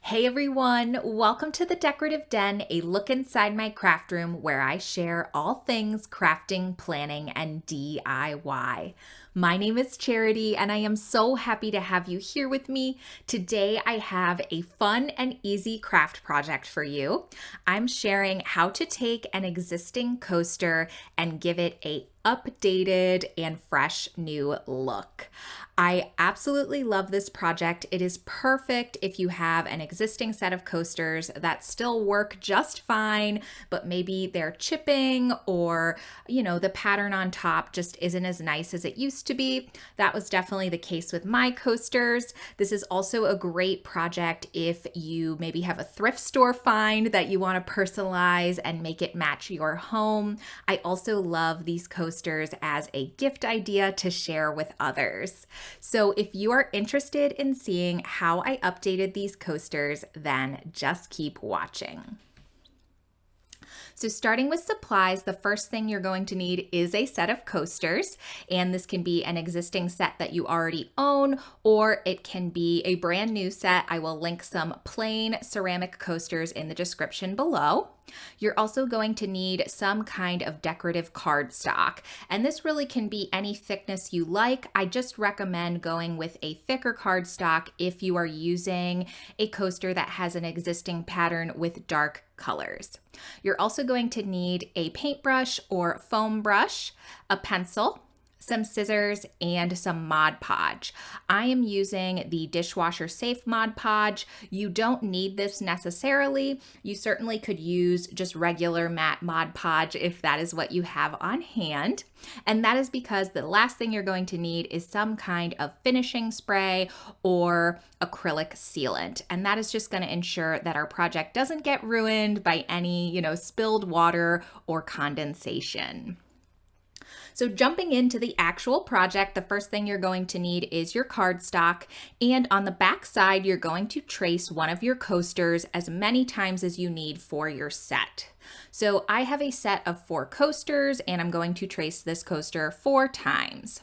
Hey everyone, welcome to the Decorative Den, a look inside my craft room where I share all things crafting, planning, and DIY. My name is Charity and I am so happy to have you here with me. Today I have a fun and easy craft project for you. I'm sharing how to take an existing coaster and give it a updated and fresh new look. I absolutely love this project. It is perfect if you have an existing set of coasters that still work just fine, but maybe they're chipping or, the pattern on top just isn't as nice as it used to be. That was definitely the case with my coasters. This is also a great project if you maybe have a thrift store find that you want to personalize and make it match your home. I also love these coasters as a gift idea to share with others. So if you are interested in seeing how I updated these coasters, then just keep watching. So starting with supplies, the first thing you're going to need is a set of coasters, and this can be an existing set that you already own, or it can be a brand new set. I will link some plain ceramic coasters in the description below. You're also going to need some kind of decorative cardstock, and this really can be any thickness you like. I just recommend going with a thicker cardstock if you are using a coaster that has an existing pattern with dark colors. You're also going to need a paintbrush or foam brush, a pencil, some scissors, and some Mod Podge. I am using the dishwasher safe Mod Podge. You don't need this necessarily. You certainly could use just regular matte Mod Podge if that is what you have on hand. And that is because the last thing you're going to need is some kind of finishing spray or acrylic sealant. And that is just going to ensure that our project doesn't get ruined by any, spilled water or condensation. So jumping into the actual project, the first thing you're going to need is your cardstock, and on the back side, you're going to trace one of your coasters as many times as you need for your set. So I have a set of 4 coasters, and I'm going to trace this coaster 4 times.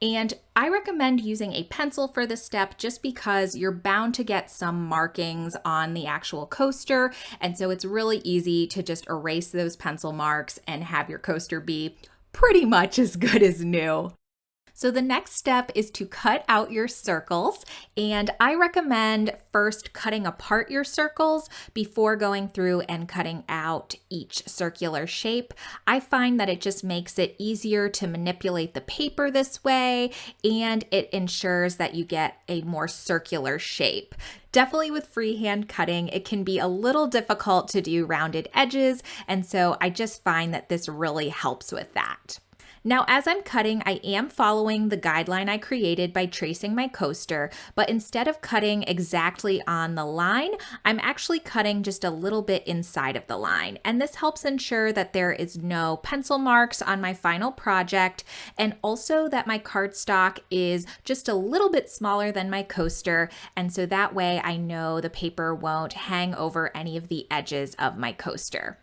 And I recommend using a pencil for this step just because you're bound to get some markings on the actual coaster, and so it's really easy to just erase those pencil marks and have your coaster be pretty much as good as new. So the next step is to cut out your circles, and I recommend first cutting apart your circles before going through and cutting out each circular shape. I find that it just makes it easier to manipulate the paper this way, and it ensures that you get a more circular shape. Definitely with freehand cutting, it can be a little difficult to do rounded edges, and so I just find that this really helps with that. Now, as I'm cutting, I am following the guideline I created by tracing my coaster, but instead of cutting exactly on the line, I'm actually cutting just a little bit inside of the line. And this helps ensure that there is no pencil marks on my final project, and also that my cardstock is just a little bit smaller than my coaster. And so that way I know the paper won't hang over any of the edges of my coaster.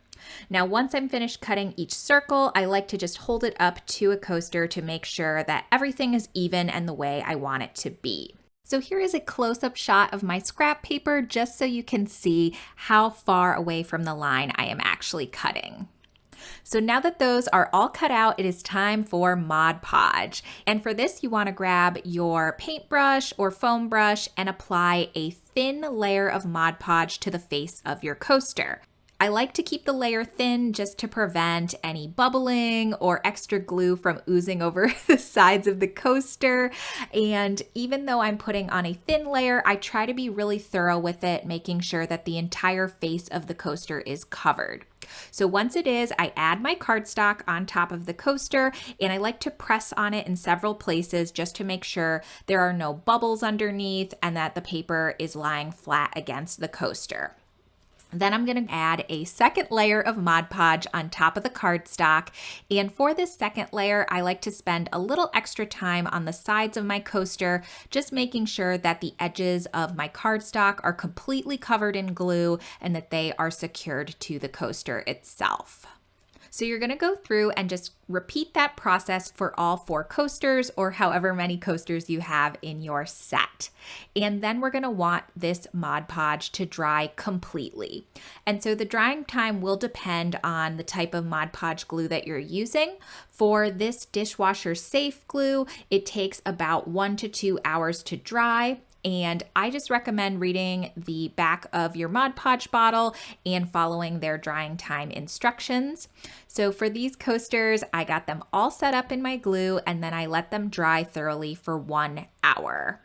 Now, once I'm finished cutting each circle, I like to just hold it up to a coaster to make sure that everything is even and the way I want it to be. So here is a close-up shot of my scrap paper just so you can see how far away from the line I am actually cutting. So now that those are all cut out, it is time for Mod Podge. And for this, you want to grab your paintbrush or foam brush and apply a thin layer of Mod Podge to the face of your coaster. I like to keep the layer thin just to prevent any bubbling or extra glue from oozing over the sides of the coaster. And even though I'm putting on a thin layer, I try to be really thorough with it, making sure that the entire face of the coaster is covered. So once it is, I add my cardstock on top of the coaster, and I like to press on it in several places just to make sure there are no bubbles underneath and that the paper is lying flat against the coaster. Then I'm going to add a second layer of Mod Podge on top of the cardstock. And for this second layer, I like to spend a little extra time on the sides of my coaster, just making sure that the edges of my cardstock are completely covered in glue and that they are secured to the coaster itself. So you're gonna go through and just repeat that process for all 4 coasters or however many coasters you have in your set. And then we're gonna want this Mod Podge to dry completely. And so the drying time will depend on the type of Mod Podge glue that you're using. For this dishwasher safe glue, it takes about 1 to 2 hours to dry. And I just recommend reading the back of your Mod Podge bottle and following their drying time instructions. So for these coasters, I got them all set up in my glue and then I let them dry thoroughly for 1 hour.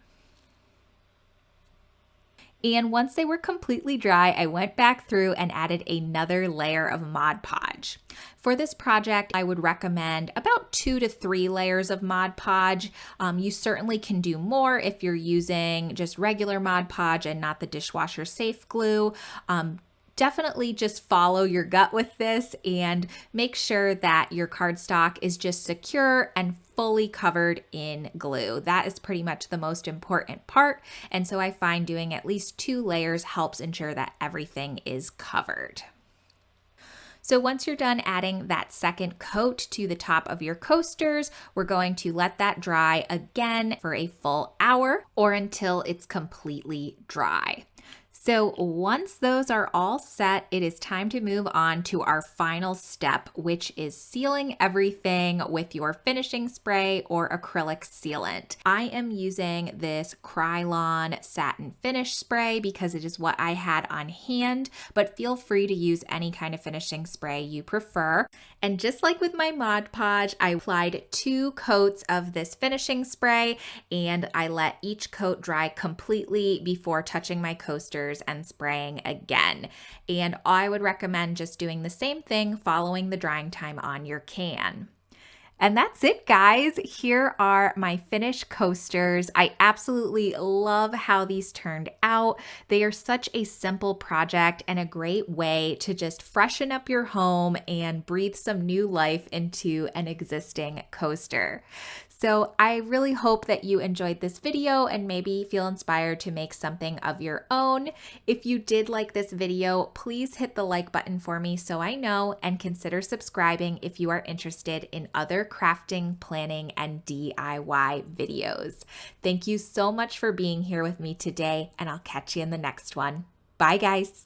And once they were completely dry, I went back through and added another layer of Mod Podge. For this project, I would recommend about 2 to 3 layers of Mod Podge. You certainly can do more if you're using just regular Mod Podge and not the dishwasher safe glue. Definitely just follow your gut with this and make sure that your cardstock is just secure and fully covered in glue. That is pretty much the most important part. And so I find doing at least 2 layers helps ensure that everything is covered. So once you're done adding that second coat to the top of your coasters, we're going to let that dry again for a full hour or until it's completely dry. So once those are all set, it is time to move on to our final step, which is sealing everything with your finishing spray or acrylic sealant. I am using this Krylon satin finish spray because it is what I had on hand, but feel free to use any kind of finishing spray you prefer. And just like with my Mod Podge, I applied 2 coats of this finishing spray and I let each coat dry completely before touching my coasters and spraying again. And I would recommend just doing the same thing following the drying time on your can. And that's it, guys. Here are my finished coasters. I absolutely love how these turned out. They are such a simple project and a great way to just freshen up your home and breathe some new life into an existing coaster. So I really hope that you enjoyed this video and maybe feel inspired to make something of your own. If you did like this video, please hit the like button for me so I know, and consider subscribing if you are interested in other crafting, planning, and DIY videos. Thank you so much for being here with me today, and I'll catch you in the next one. Bye, guys.